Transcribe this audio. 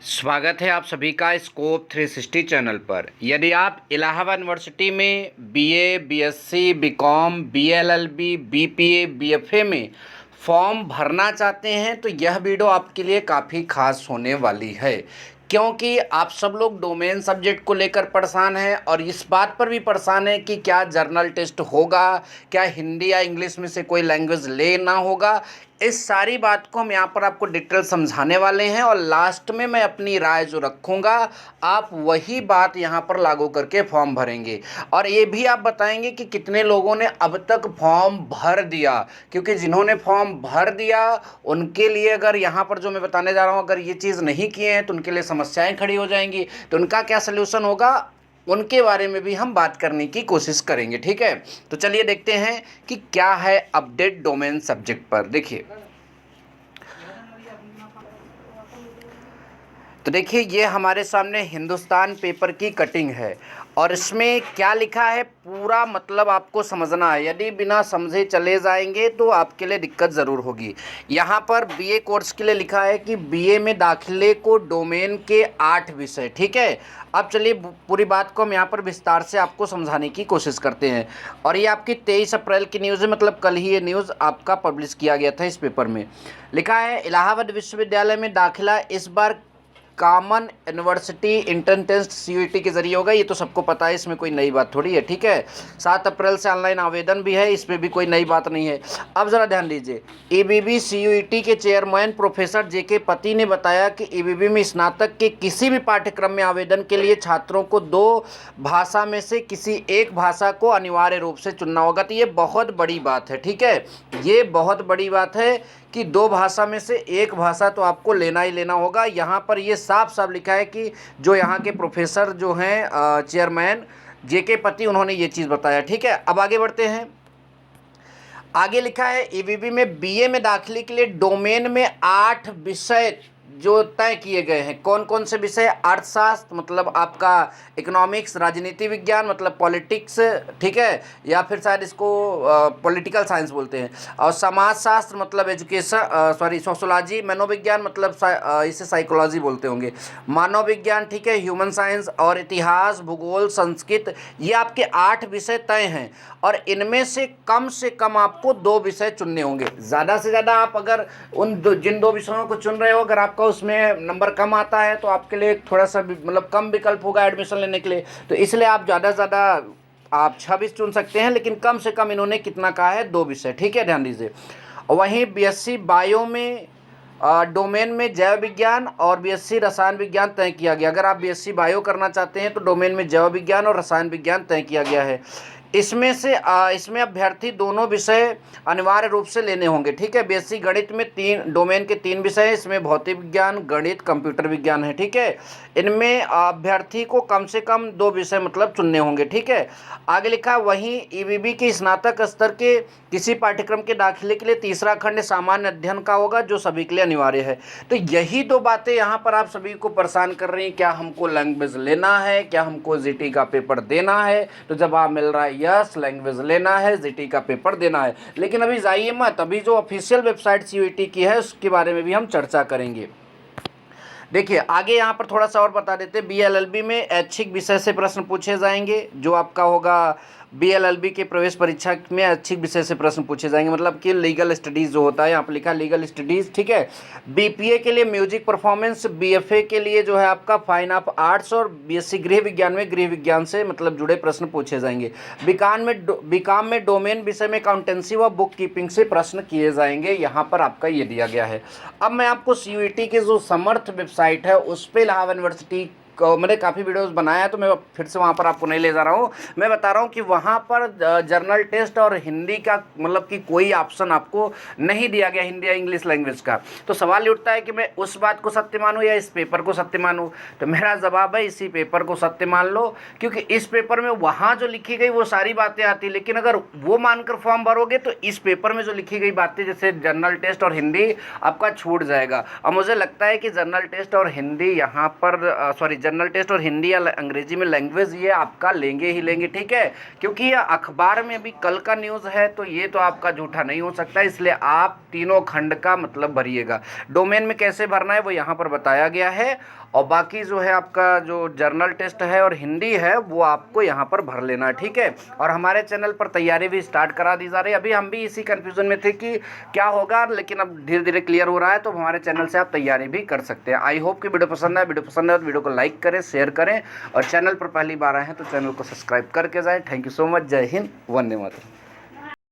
स्वागत है आप सभी का स्कोप 360 चैनल पर। यदि आप इलाहाबाद यूनिवर्सिटी में BA, BSc, BCom, BLLB, BPA, BFA में फॉर्म भरना चाहते हैं तो यह वीडियो आपके लिए काफ़ी खास होने वाली है, क्योंकि आप सब लोग डोमेन सब्जेक्ट को लेकर परेशान हैं और इस बात पर भी परेशान हैं कि क्या जर्नल टेस्ट होगा, क्या हिंदी या इंग्लिश में से कोई लैंग्वेज लेना होगा। इस सारी बात को हम यहाँ पर आपको डिटेल समझाने वाले हैं और लास्ट में मैं अपनी राय जो रखूँगा आप वही बात यहाँ पर लागू करके फॉर्म भरेंगे। और ये भी आप बताएंगे कि कितने लोगों ने अब तक फॉर्म भर दिया, क्योंकि जिन्होंने फॉर्म भर दिया उनके लिए अगर यहाँ पर जो मैं बताने जा रहा हूँ अगर ये चीज़ नहीं किए हैं तो उनके लिए समस्याएं खड़ी हो जाएंगी। तो उनका क्या सलूशन होगा उनके बारे में भी हम बात करने की कोशिश करेंगे। ठीक है, तो चलिए देखते हैं कि क्या है अपडेट डोमेन सब्जेक्ट पर। देखिए, तो देखिए ये हमारे सामने हिंदुस्तान पेपर की कटिंग है और इसमें क्या लिखा है पूरा मतलब आपको समझना है। यदि बिना समझे चले जाएंगे तो आपके लिए दिक्कत ज़रूर होगी। यहाँ पर बीए कोर्स के लिए लिखा है कि बीए में दाखिले को डोमेन के 8 विषय। ठीक है, अब चलिए पूरी बात को हम यहाँ पर विस्तार से आपको समझाने की कोशिश करते हैं। और ये आपकी 23 अप्रैल की न्यूज़ है, मतलब कल ही ये न्यूज़ आपका पब्लिश किया गया था। इस पेपर में लिखा है इलाहाबाद विश्वविद्यालय में दाखिला इस बार common university entrance test CUET के जरिए होगा। ये तो सबको पता है, इसमें कोई नई बात थोड़ी है। ठीक है, 7 अप्रैल से ऑनलाइन आवेदन भी है, इसमें भी कोई नई बात नहीं है। अब ज़रा ध्यान दीजिए, ईबीबी सीयूईटी के चेयरमैन प्रोफेसर जेके पति ने बताया कि ईबीबी में स्नातक के किसी भी पाठ्यक्रम में आवेदन के लिए छात्रों को 2 भाषा में से किसी एक भाषा को अनिवार्य रूप से चुनना होगा। तो ये बहुत बड़ी बात है। ठीक है, ये बहुत बड़ी बात है कि 2 भाषा में से एक भाषा तो आपको लेना ही लेना होगा। यहाँ पर ये साफ साफ लिखा है कि जो यहाँ के प्रोफेसर जो हैं चेयरमैन जेके पति, उन्होंने ये चीज़ बताया। ठीक है, अब आगे बढ़ते हैं। आगे लिखा है ईबीबी में बीए में दाखिले के लिए डोमेन में 8 विषय जो तय किए गए हैं। कौन कौन से विषय? अर्थशास्त्र मतलब आपका इकोनॉमिक्स, राजनीति विज्ञान मतलब पॉलिटिक्स, ठीक है, या फिर शायद इसको पॉलिटिकल साइंस बोलते हैं, और समाजशास्त्र मतलब एजुकेशन सोशोलॉजी, मनोविज्ञान मतलब इसे साइकोलॉजी बोलते होंगे, मानव विज्ञान, ठीक है, ह्यूमन साइंस, और इतिहास, भूगोल, संस्कृत। ये आपके 8 विषय तय हैं और इनमें से कम आपको 2 विषय चुनने होंगे। ज़्यादा से ज़्यादा आप अगर जिन 2 विषयों को चुन रहे हो अगर आपका उसमें नंबर कम आता है तो आपके लिए थोड़ा सा मतलब कम विकल्प होगा एडमिशन लेने के लिए। तो इसलिए आप ज़्यादा से ज़्यादा आप 26 चुन सकते हैं, लेकिन कम से कम इन्होंने कितना कहा है? 2 विषय। ठीक है, ध्यान दीजिए। वहीं बीएससी बायो में डोमेन में जैव विज्ञान और बीएससी रसायन विज्ञान तय किया गया। अगर आप बीएससी बायो करना चाहते हैं तो डोमेन में जैव विज्ञान और रसायन विज्ञान तय किया गया है। इसमें अभ्यर्थी दोनों विषय अनिवार्य रूप से लेने होंगे। ठीक है, बीएससी गणित में 3 डोमेन के 3 विषय हैं, इसमें भौतिक विज्ञान, गणित, कंप्यूटर विज्ञान है। ठीक है, इनमें अभ्यर्थी को कम से कम 2 विषय मतलब चुनने होंगे। ठीक है, आगे लिखा वहीं ईबीबी के स्नातक स्तर के किसी पाठ्यक्रम के दाखिले के लिए तीसरा खंड सामान्य अध्ययन का होगा, जो सभी के लिए अनिवार्य है। तो यही 2 बातें यहाँ पर आप सभी को परेशान कर रही हैं। क्या हमको लैंग्वेज लेना है, क्या हमको जीटी का पेपर देना है? तो जवाब मिल रहा है यस, लैंग्वेज लेना है, जीटी का पेपर देना है। लेकिन अभी जाइए मत, अभी जो ऑफिशियल वेबसाइट सीयूईटी की है उसके बारे में भी हम चर्चा करेंगे। देखिए आगे यहाँ पर थोड़ा सा और बता देते हैं, बीएलएलबी में ऐच्छिक विषय से प्रश्न पूछे जाएंगे। जो आपका होगा बीएलएलबी के प्रवेश परीक्षा में ऐच्छिक विषय से प्रश्न पूछे जाएंगे, मतलब कि लीगल स्टडीज़ जो होता है, यहाँ पर लिखा लीगल स्टडीज़। ठीक है, बीपीए के लिए म्यूजिक परफॉर्मेंस, बीएफए के लिए जो है आपका फाइन ऑफ आर्ट्स, और बीएससी गृह विज्ञान में गृह विज्ञान से मतलब जुड़े प्रश्न पूछे जाएंगे। बीकॉम में डोमेन विषय में अकाउंटेंसी व बुक कीपिंग से प्रश्न किए जाएंगे। यहाँ पर आपका ये दिया गया है। अब मैं आपको सीयूईटी की जो समर्थ वेबसाइट है उस पर इलाहाबाद यूनिवर्सिटी मैंने काफ़ी वीडियोस बनाया है, तो मैं फिर से वहाँ पर आपको नहीं ले जा रहा हूँ। मैं बता रहा हूँ कि वहाँ पर जर्नल टेस्ट और हिंदी का मतलब कि कोई ऑप्शन आपको नहीं दिया गया, हिंदी या इंग्लिश लैंग्वेज का। तो सवाल उठता है कि मैं उस बात को सत्य मानूँ या इस पेपर को सत्य मानूँ? तो मेरा जवाब है इसी पेपर को सत्य मान लो, क्योंकि इस पेपर में वहाँ जो लिखी गई वो सारी बातें आती, लेकिन अगर वो मानकर फॉर्म भरोगे तो इस पेपर में जो लिखी गई बातें जैसे जर्नल टेस्ट और हिंदी आपका छूट जाएगा। और मुझे लगता है कि जर्नल टेस्ट और हिंदी यहाँ पर जनरल टेस्ट और हिंदी या अंग्रेजी में लैंग्वेज ये आपका लेंगे ही लेंगे। ठीक है, क्योंकि ये अखबार में अभी कल का न्यूज़ है तो ये तो आपका झूठा नहीं हो सकता, इसलिए आप तीनों खंड का मतलब भरिएगा। डोमेन में कैसे भरना है वो यहाँ पर बताया गया है। और बाकी जो है आपका जो जर्नल टेस्ट है और हिंदी है वो आपको यहाँ पर भर लेना है, ठीक है। और हमारे चैनल पर तैयारी भी स्टार्ट करा दी जा रही है। अभी हम भी इसी कन्फ्यूज़न में थे कि क्या होगा, लेकिन अब धीरे धीरे क्लियर हो रहा है, तो हमारे चैनल से आप तैयारी भी कर सकते हैं। आई होप कि वीडियो पसंद है। वीडियो पसंद है तो वीडियो को लाइक करें, शेयर करें, और चैनल पर पहली बार आए हैं तो चैनल को सब्सक्राइब करके जाएँ। Thank you so much. जय हिंद, वंदे मातरम।